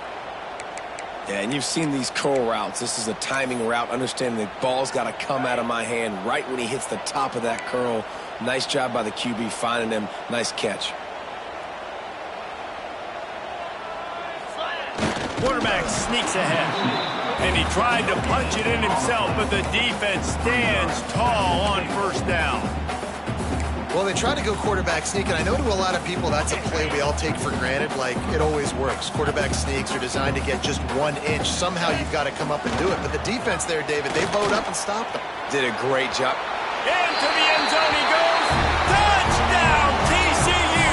[SPEAKER 3] Yeah, and you've seen these curl routes. This is a timing route, understanding the ball's got to come out of my hand right when he hits the top of that curl. Nice job by the QB finding him. Nice catch.
[SPEAKER 1] Quarterback sneaks ahead. And he tried to punch it in himself, but the defense stands tall on 1st down.
[SPEAKER 2] Well, they try to go quarterback sneak, and I know to a lot of people that's a play we all take for granted, like it always works. Quarterback sneaks are designed to get just 1 inch. Somehow you've got to come up and do it. But the defense there, David, they bowed up and stopped them.
[SPEAKER 3] Did a great job.
[SPEAKER 1] Into the end zone he goes. Touchdown, TCU!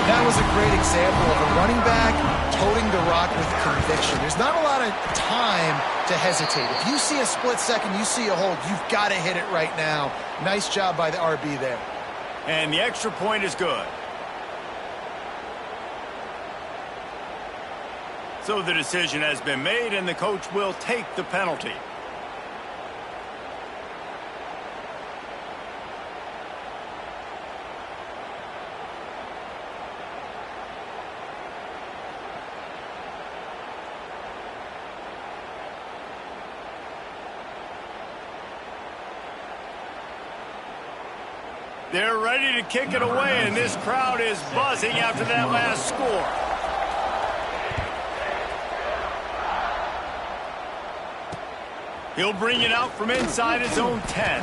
[SPEAKER 2] That was a great example of a running back toting the rock with conviction. There's not a lot of time to hesitate. If you see a split second, you see a hold, you've got to hit it right now. Nice job by the RB there.
[SPEAKER 1] And the extra point is good. So the decision has been made, and the coach will take the penalty. They're ready to kick it away, and this crowd is buzzing after that last score. He'll bring it out from inside his own 10.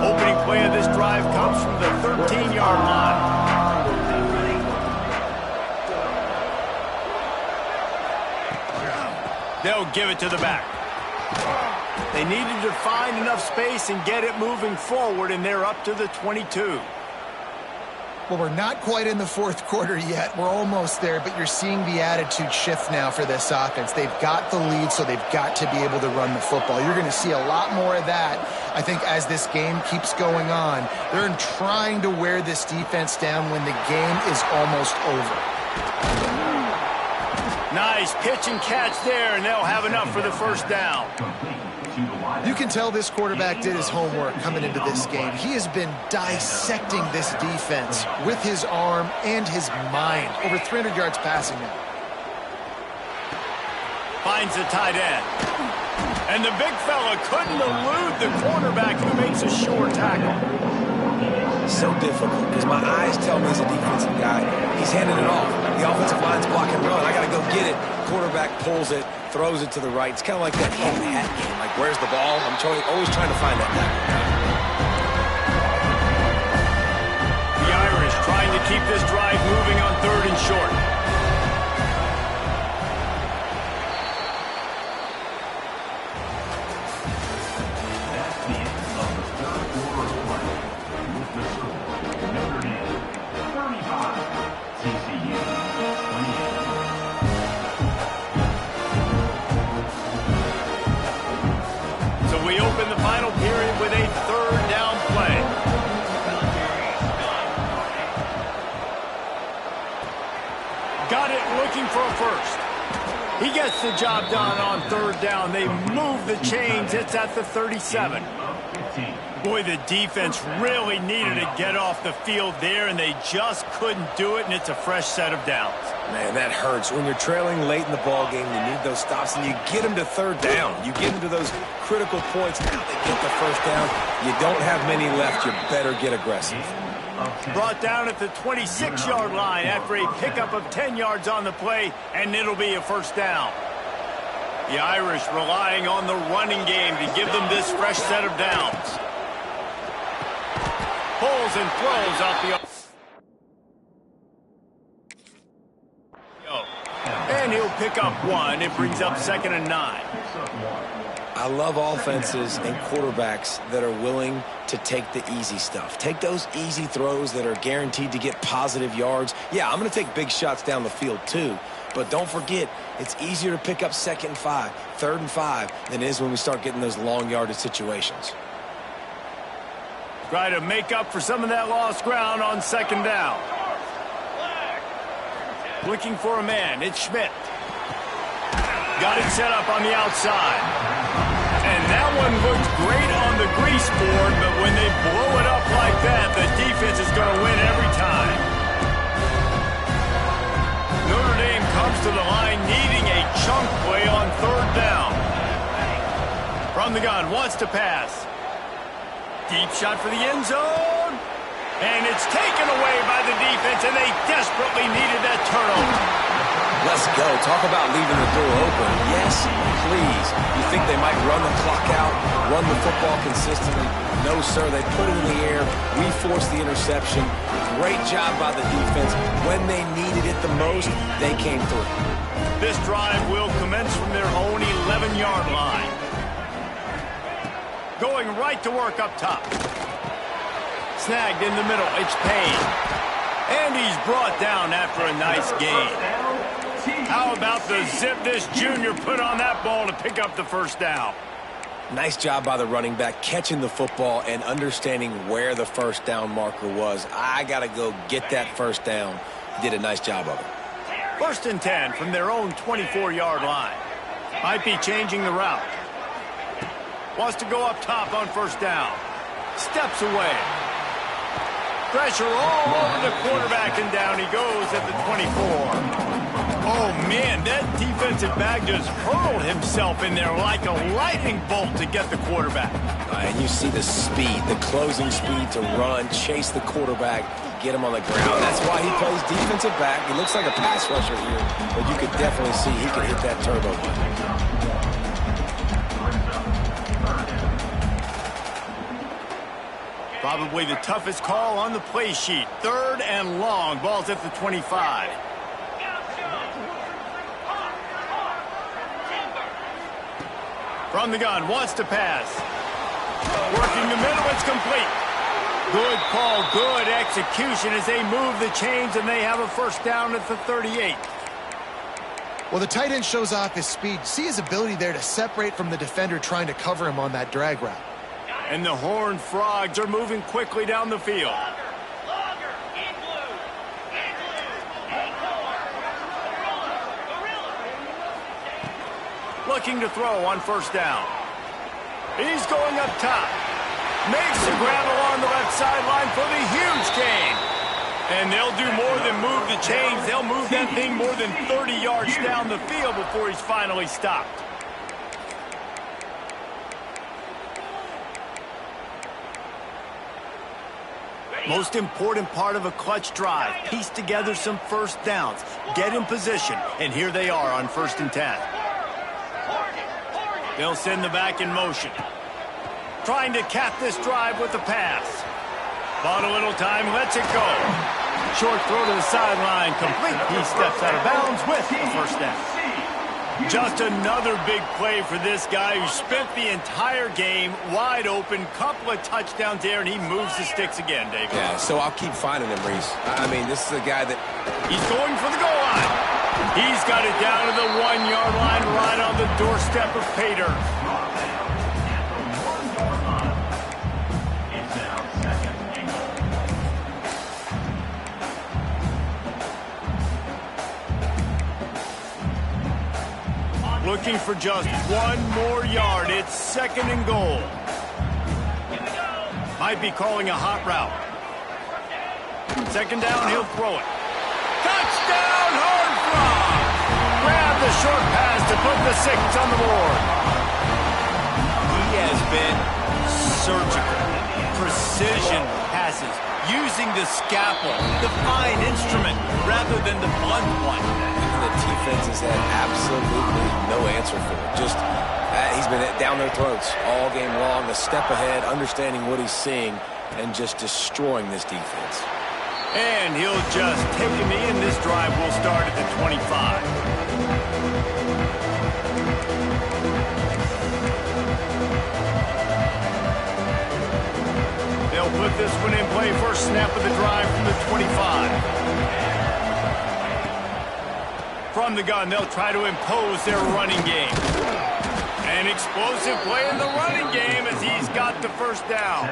[SPEAKER 1] Opening play of this drive comes from the 13-yard line. They'll give it to the back. They needed to find enough space and get it moving forward, and they're up to the 22.
[SPEAKER 2] Well, we're not quite in the fourth quarter yet. We're almost there, but you're seeing the attitude shift now for this offense. They've got the lead, so they've got to be able to run the football. You're going to see a lot more of that, I think, as this game keeps going on. They're trying to wear this defense down when the game is almost over.
[SPEAKER 1] Nice pitch and catch there, and they'll have enough for the first down.
[SPEAKER 2] You can tell this quarterback did his homework coming into this game. He has been dissecting this defense with his arm and his mind. Over 300 yards passing now.
[SPEAKER 1] Finds the tight end. And the big fella couldn't elude the cornerback who makes a sure tackle.
[SPEAKER 3] So difficult because my eyes tell me he's a defensive guy. He's handing it off. The offensive line's blocking run. I got to go get it. Quarterback pulls it, throws it to the right. It's kind of like that hat game. Like, where's the ball? I'm always trying to find that guy.
[SPEAKER 1] The Irish trying to keep this drive moving on 3rd and short.
[SPEAKER 4] That's the end of the third quarter of play. With the score, Notre Dame 35, TCU 28.
[SPEAKER 1] So we open the final period with a 3rd down play. Got it, looking for a first. He gets the job done on 3rd down. They move the chains. It's at the 37. Boy, the defense really needed to get off the field there, and they just couldn't do it, and it's a fresh set of downs.
[SPEAKER 3] Man, that hurts. When you're trailing late in the ball game, you need those stops, and you get them to 3rd down. You get them to those critical points. Now they get the first down. You don't have many left. You better get aggressive.
[SPEAKER 1] Brought down at the 26-yard line after a pickup of 10 yards on the play, and it'll be a first down. The Irish relying on the running game to give them this fresh set of downs. Pulls and throws off the... And he'll pick up 1. It brings up 2nd and 9.
[SPEAKER 3] I love offenses and quarterbacks that are willing to take the easy stuff. Take those easy throws that are guaranteed to get positive yards. Yeah, I'm going to take big shots down the field too. But don't forget, it's easier to pick up 2nd and 5, 3rd and 5 than it is when we start getting those long yardage situations.
[SPEAKER 1] Try to make up for some of that lost ground on 2nd down. Looking for a man. It's Schmidt. Got it set up on the outside. And that one looked great on the grease board, but when they blow it up like that, the defense is going to win every time. Notre Dame comes to the line needing a chunk play on 3rd down. From the gun, wants to pass. Deep shot for the end zone. And it's taken away by the defense, and they desperately needed that turnover.
[SPEAKER 3] Let's go. Talk about leaving the door open. Yes, please. You think they might run the clock out, run the football consistently? No, sir. They put it in the air. We forced the interception. Great job by the defense. When they needed it the most, they came through.
[SPEAKER 1] This drive will commence from their own 11-yard line. Going right to work up top. Snagged in the middle. It's Payne. And he's brought down after a nice gain. How about the zip this junior put on that ball to pick up the first down?
[SPEAKER 3] Nice job by the running back catching the football and understanding where the first down marker was. I got to go get that first down. He did a nice job of it.
[SPEAKER 1] 1st and 10 from their own 24-yard line. Might be changing the route. Wants to go up top on 1st down. Steps away. Pressure all over the quarterback, and down he goes at the 24. Oh, man, that defensive back just hurled himself in there like a lightning bolt to get the quarterback.
[SPEAKER 3] And you see the speed, the closing speed to run, chase the quarterback, get him on the ground. That's why he plays defensive back. He looks like a pass rusher here, but you could definitely see he could hit that turbo button.
[SPEAKER 1] Probably the toughest call on the play sheet. 3rd and long. Ball's at the 25. From the gun, wants to pass. Working the middle, it's complete. Good call, good execution as they move the chains, and they have a first down at the 38.
[SPEAKER 2] Well, the tight end shows off his speed. See his ability there to separate from the defender trying to cover him on that drag route.
[SPEAKER 1] And the Horned Frogs are moving quickly down the field. Looking to throw on first down. He's going up top. Makes the grab along the left sideline for the huge gain. And they'll do more than move the chains. They'll move that thing more than 30 yards down the field before he's finally stopped. Most important part of a clutch drive. Piece together some first downs. Get in position. And here they are on 1st and 10. They'll send the back in motion. Trying to cap this drive with a pass. Bought a little time, lets it go. Short throw to the sideline, complete. He steps out of bounds with the first down. Just another big play for this guy who spent the entire game wide open. Couple of touchdowns there, and he moves the sticks again, David.
[SPEAKER 3] Yeah, so I'll keep finding him, Reese. I mean, this is a guy that...
[SPEAKER 1] He's going for the goal line. He's got it down to the 1-yard line, right on the doorstep of pay dirt. Looking for just one more yard. It's 2nd and goal. Might be calling a hot route. 2nd down, he'll throw it. Touchdown, Horned Frog! Grab the short pass to put the 6 on the board. He has been surgical. Precision passes. Using the scalpel, the fine instrument, rather than the blunt one.
[SPEAKER 3] The defense has had absolutely no answer for it. Just, he's been down their throats all game long, a step ahead, understanding what he's seeing, and just destroying this defense.
[SPEAKER 1] And he'll just take him in. This drive will start at the 25. They'll put this one in play. First snap of the drive from the 25. From the gun, they'll try to impose their running game. An explosive play in the running game as he's got the first down.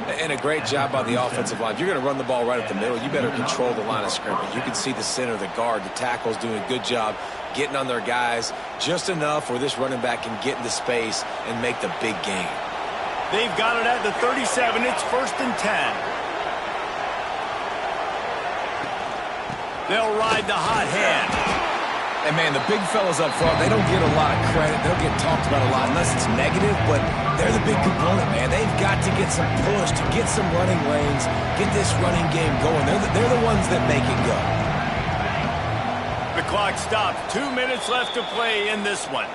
[SPEAKER 3] And a great job by the offensive line. If you're going to run the ball right up the middle, you better control the line of scrimmage. You can see the center, the guard, the tackles doing a good job getting on their guys just enough where this running back can get into space and make the big gain.
[SPEAKER 1] They've got it at the 37. It's 1st and 10. They'll ride the hot hand.
[SPEAKER 3] And, man, the big fellas up front, they don't get a lot of credit. They don't get talked about a lot unless it's negative, but they're the big component, man. They've got to get some push, to get some running lanes, get this running game going. They're the ones that make it go.
[SPEAKER 1] The clock stops. 2 minutes left to play in this one.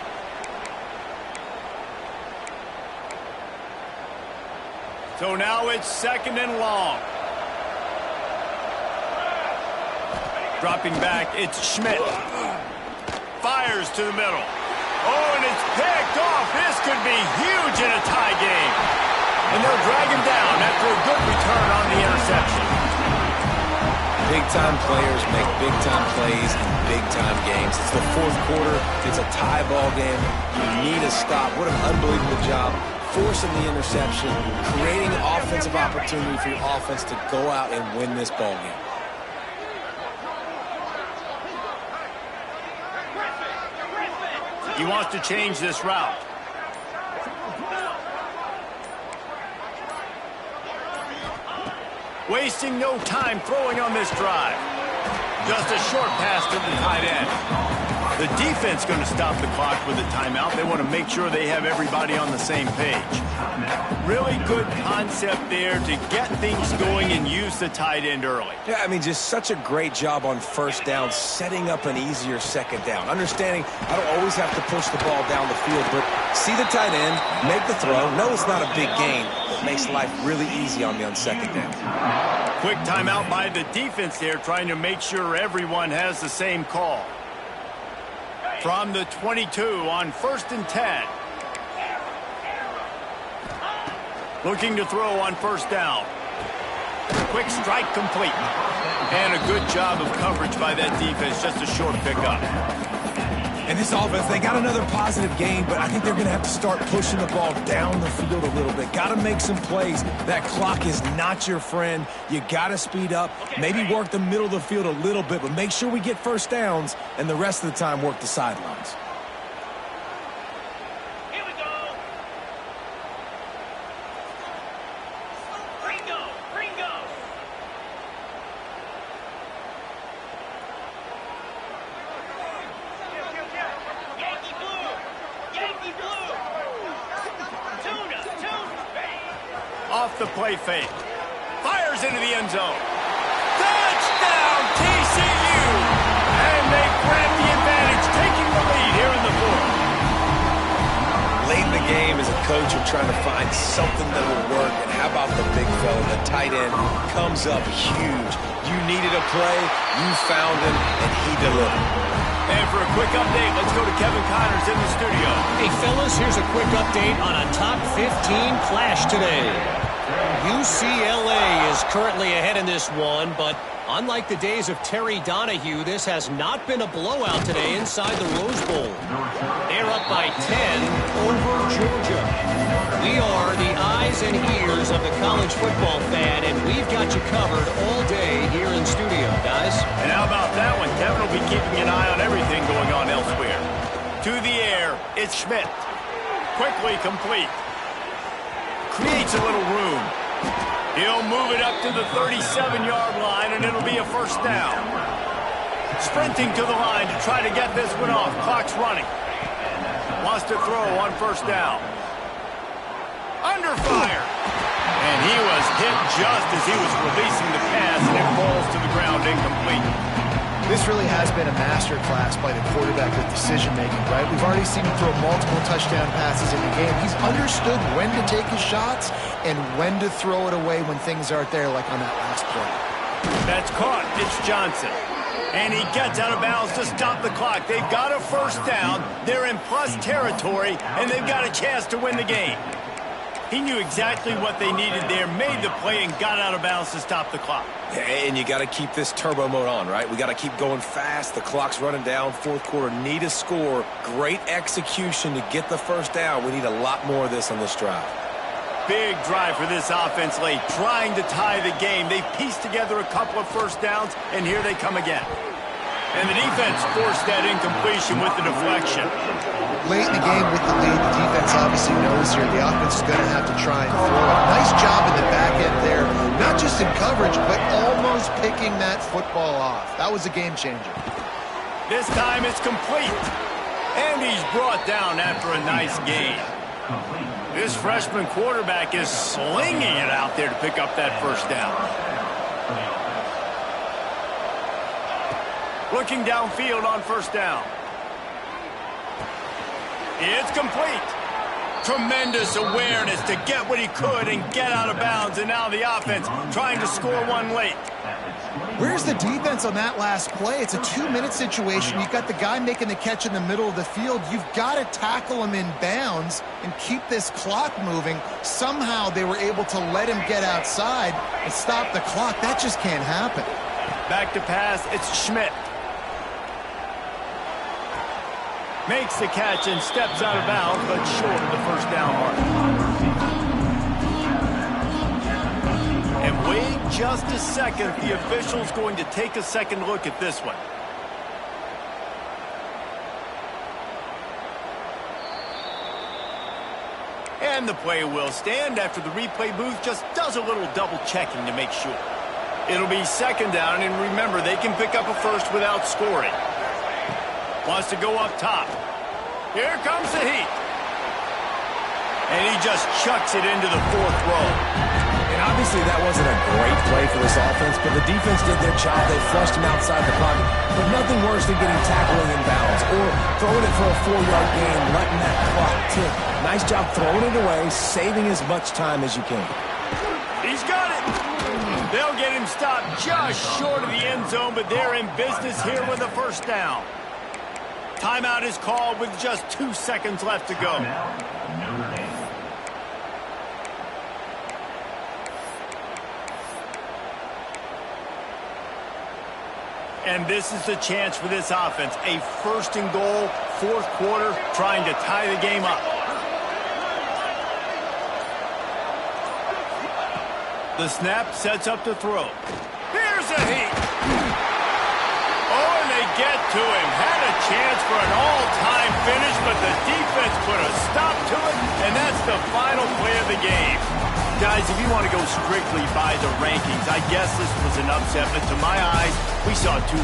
[SPEAKER 1] So now it's 2nd and long. Dropping back, it's Schmidt. Fires to the middle. Oh, and it's picked off. This could be huge in a tie game. And they'll drag him down after a good return on the interception.
[SPEAKER 3] Big-time players make big-time plays in big-time games. It's the 4th quarter. It's a tie ball game. You need a stop. What an unbelievable job. Forcing the interception, creating offensive opportunity for your offense to go out and win this ball game.
[SPEAKER 1] He wants to change this route. Wasting no time throwing on this drive. Just a short pass to the tight end. The defense going to stop the clock with a timeout. They want to make sure they have everybody on the same page. Really good concept there to get things going and use the tight end early.
[SPEAKER 3] Yeah, I mean, just such a great job on first down, setting up an easier 2nd down. Understanding I don't always have to push the ball down the field, but see the tight end, make the throw. No, it's not a big gain. It makes life really easy on me on 2nd down.
[SPEAKER 1] Quick timeout by the defense there, trying to make sure everyone has the same call. From the 22 on 1st and 10. Looking to throw on first down. Quick strike complete. And a good job of coverage by that defense. Just a short pickup.
[SPEAKER 3] And this offense, they got another positive game, but I think they're going to have to start pushing the ball down the field a little bit. Got to make some plays. That clock is not your friend. You got to speed up, maybe work the middle of the field a little bit, but make sure we get first downs, and the rest of the time work the sidelines.
[SPEAKER 5] Here we go. Ringo, Ringo. Yankee blue! Yankee blue! Tuna!
[SPEAKER 1] Off the play fake. Fires into the end zone. Touchdown, TCU! And they grab the advantage, taking the lead here in the fourth.
[SPEAKER 3] Late in the game, as a coach, you're trying to find something that will work. And how about the big fella, the tight end, comes up huge. You needed a play, you found him, and he delivered.
[SPEAKER 1] And for a quick update, let's go to Kevin Connors in the studio.
[SPEAKER 6] Hey, fellas, here's a quick update on a top 15 clash today. UCLA is currently ahead in this one, but unlike the days of Terry Donahue, this has not been a blowout today inside the Rose Bowl. They're up by 10 over Georgia. We are the eyes and ears of the college football fan, and we've got you covered all day here in studio, guys.
[SPEAKER 1] And how about that one? Kevin will be keeping an eye on everything going on elsewhere. To the air, it's Schmidt. Quickly complete. Creates a little room. He'll move it up to the 37-yard line, and it'll be a first down. Sprinting to the line to try to get this one off. Clock's running. Wants to throw on first down. Under fire. And he was hit just as he was releasing the pass, and it falls to the ground incomplete.
[SPEAKER 2] This really has been a masterclass by the quarterback with decision-making, right? We've already seen him throw multiple touchdown passes in the game. He's understood when to take his shots and when to throw it away when things aren't there, like on that last play.
[SPEAKER 1] That's caught. It's Johnson. And he gets out of bounds to stop the clock. They've got a first down. They're in plus territory, and they've got a chance to win the game. He knew exactly what they needed there, made the play, and got out of bounds to stop the clock.
[SPEAKER 3] And you got to keep this turbo mode on, right? We got to keep going fast. The clock's running down. Fourth quarter, need a score. Great execution to get the first down. We need a lot more of this on this drive.
[SPEAKER 1] Big drive for this offense late, trying to tie the game. They pieced together a couple of first downs, and here they come again. And the defense forced that incompletion with the deflection.
[SPEAKER 2] Late in the game with the lead, the defense obviously knows here the offense is going to have to try and throw it. Nice job in the back end there, not just in coverage, but almost picking that football off. That was a game changer.
[SPEAKER 1] This time it's complete. And he's brought down after a nice gain. This freshman quarterback is slinging it out there to pick up that first down. Looking downfield on first down. It's complete. Tremendous awareness to get what he could and get out of bounds. And now the offense trying to score one late.
[SPEAKER 2] Where's the defense on that last play? It's a 2-minute situation. You've got the guy making the catch in the middle of the field. You've got to tackle him in bounds and keep this clock moving. Somehow they were able to let him get outside and stop the clock. That just can't happen.
[SPEAKER 1] Back to pass. It's Schmidt. Makes the catch and steps out of bounds, but short of the first down mark. And wait just a second. The official's going to take a second look at this one. And the play will stand after the replay booth just does a little double checking to make sure. It'll be second down, and remember, they can pick up a first without scoring. Wants to go up top. Here comes the heat. And he just chucks it into the fourth row.
[SPEAKER 3] And obviously that wasn't a great play for this offense, but the defense did their job. They flushed him outside the pocket. But nothing worse than getting tackled in bounds or throwing it for a 4-yard gain, letting that clock tick. Nice job throwing it away, saving as much time as you can.
[SPEAKER 1] He's got it. They'll get him stopped just short of the end zone, but they're in business here with a first down. Timeout is called with just 2 seconds left to go. And this is the chance for this offense. A first and goal, fourth quarter, trying to tie the game up. The snap sets up to throw. Here's a heat. Oh, and they get to him. Had a chance for an all-time finish, but the defense put a stop to it, and that's the final play of the game. Guys, if you want to go strictly by the rankings, I guess this was an upset, but to my eyes, we saw two